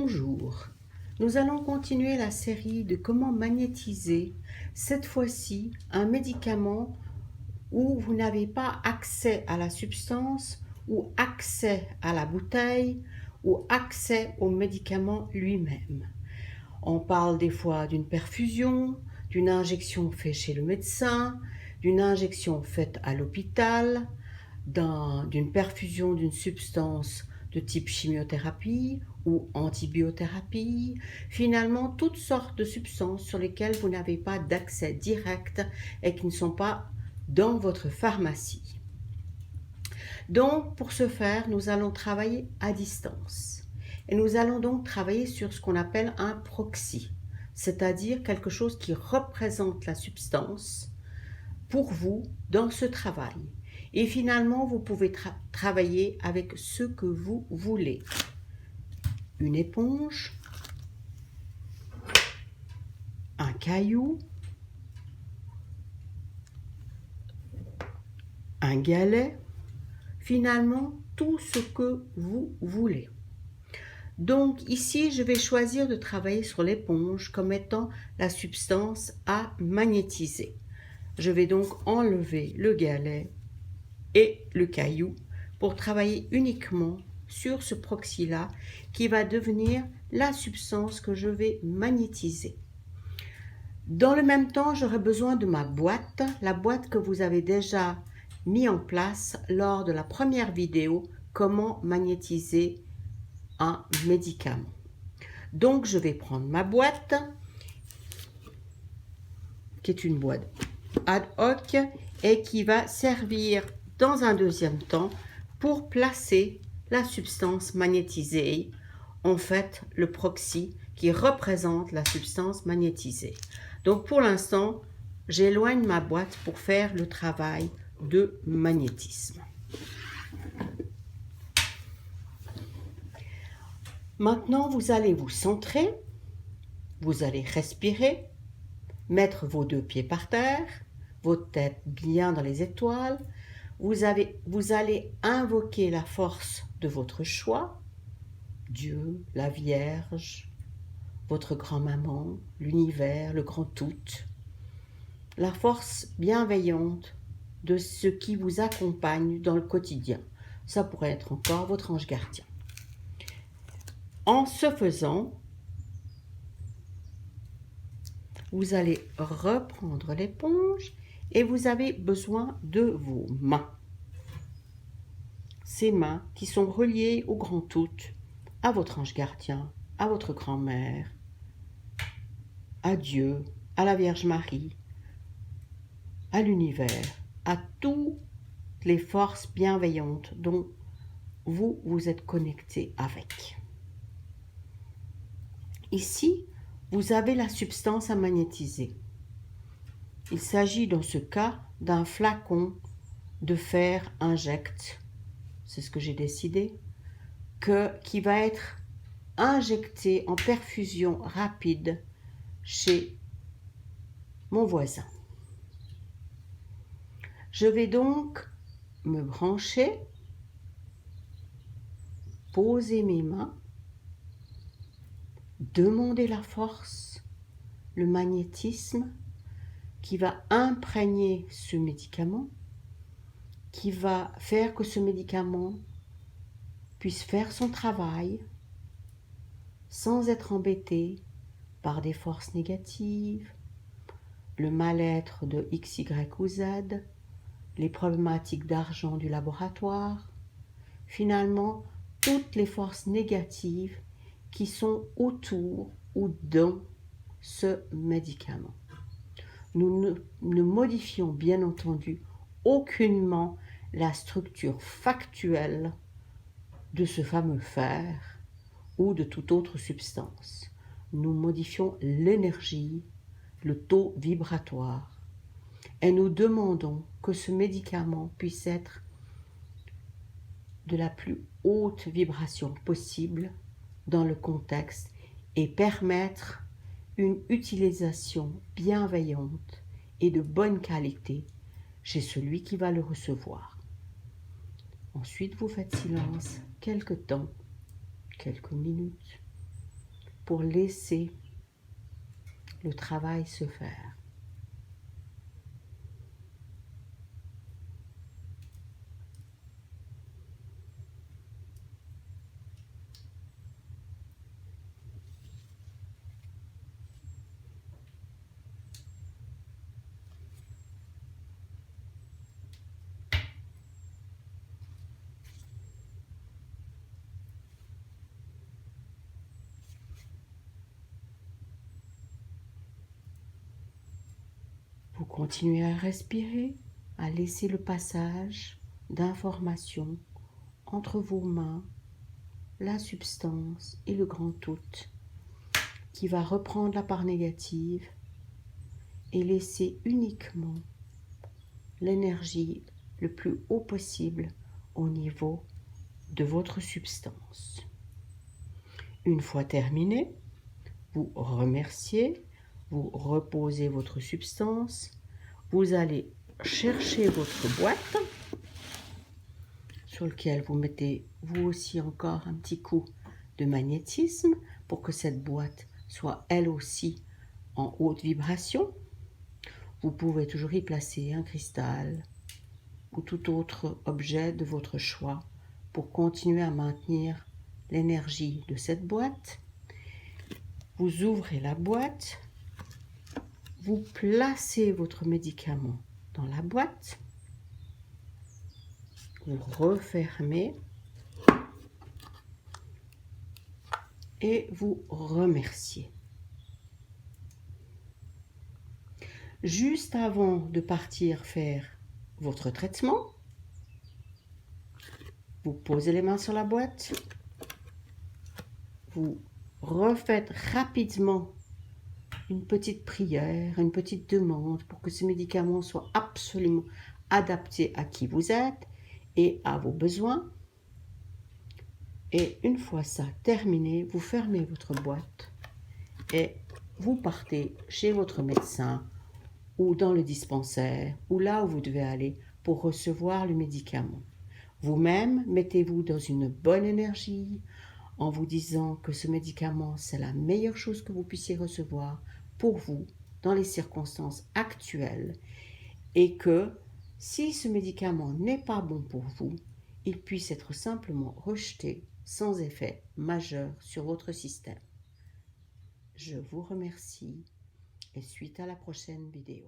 Bonjour, nous allons continuer la série de comment magnétiser, cette fois-ci un médicament où vous n'avez pas accès à la substance ou accès à la bouteille ou accès au médicament lui-même. On parle des fois d'une perfusion, d'une injection faite chez le médecin, d'une injection faite à l'hôpital, d'une perfusion d'une substance de type chimiothérapie ou antibiothérapie, finalement toutes sortes de substances sur lesquelles vous n'avez pas d'accès direct et qui ne sont pas dans votre pharmacie. Donc pour ce faire, nous allons travailler à distance et nous allons donc travailler sur ce qu'on appelle un proxy, c'est-à-dire quelque chose qui représente la substance pour vous dans ce travail. Et finalement, vous pouvez travailler avec ce que vous voulez. Une éponge, un caillou, un galet, finalement tout ce que vous voulez. Donc ici, je vais choisir de travailler sur l'éponge comme étant la substance à magnétiser. Je vais donc enlever le galet et le caillou pour travailler uniquement sur ce proxy-là qui va devenir la substance que je vais magnétiser. Dans le même temps, j'aurai besoin de ma boîte, la boîte que vous avez déjà mis en place lors de la première vidéo « Comment magnétiser un médicament ». Donc, je vais prendre ma boîte, qui est une boîte ad hoc et qui va servir dans un deuxième temps pour placer la substance magnétisée, en fait le proxy qui représente la substance magnétisée. Donc pour l'instant, j'éloigne ma boîte pour faire le travail de magnétisme. Maintenant, vous allez vous centrer, vous allez respirer, mettre vos deux pieds par terre, votre tête bien dans les étoiles. Vous allez invoquer la force de votre choix, Dieu, la Vierge, votre grand-maman, l'univers, le grand tout, la force bienveillante de ce qui vous accompagne dans le quotidien. Ça pourrait être encore votre ange gardien. En ce faisant, vous allez reprendre l'éponge et vous avez besoin de vos mains. Ces mains qui sont reliées au grand tout, à votre ange gardien, à votre grand-mère, à Dieu, à la Vierge Marie, à l'univers, à toutes les forces bienveillantes dont vous vous êtes connecté avec. Ici, vous avez la substance à magnétiser. Il s'agit dans ce cas d'un flacon de fer injecte, c'est ce que j'ai décidé, qui va être injecté en perfusion rapide chez mon voisin. Je vais donc me brancher, poser mes mains, demander la force, le magnétisme qui va imprégner ce médicament, qui va faire que ce médicament puisse faire son travail sans être embêté par des forces négatives, le mal-être de X, Y ou Z, les problématiques d'argent du laboratoire, finalement toutes les forces négatives qui sont autour ou dans ce médicament. Nous ne modifions bien entendu aucunement la structure factuelle de ce fameux fer ou de toute autre substance. Nous modifions l'énergie, le taux vibratoire et nous demandons que ce médicament puisse être de la plus haute vibration possible dans le contexte et permettre une utilisation bienveillante et de bonne qualité chez celui qui va le recevoir. Ensuite, vous faites silence quelques temps, quelques minutes, pour laisser le travail se faire. Vous continuez à respirer, à laisser le passage d'informations entre vos mains, la substance et le grand tout, qui va reprendre la part négative et laisser uniquement l'énergie le plus haut possible au niveau de votre substance. Une fois terminé, vous remerciez, vous reposez votre substance, vous allez chercher votre boîte sur laquelle vous mettez vous aussi encore un petit coup de magnétisme pour que cette boîte soit elle aussi en haute vibration. Vous pouvez toujours y placer un cristal ou tout autre objet de votre choix pour continuer à maintenir l'énergie de cette boîte. Vous ouvrez la boîte, vous placez votre médicament dans la boîte, vous refermez et vous remerciez. Juste avant de partir faire votre traitement, vous posez les mains sur la boîte, vous refaites rapidement une petite prière, une petite demande pour que ce médicament soit absolument adapté à qui vous êtes et à vos besoins. Et une fois ça terminé, vous fermez votre boîte et vous partez chez votre médecin ou dans le dispensaire ou là où vous devez aller pour recevoir le médicament. Vous-même, mettez-vous dans une bonne énergie en vous disant que ce médicament, c'est la meilleure chose que vous puissiez recevoir pour vous dans les circonstances actuelles et que si ce médicament n'est pas bon pour vous, il puisse être simplement rejeté sans effet majeur sur votre système. Je vous remercie et suite à la prochaine vidéo.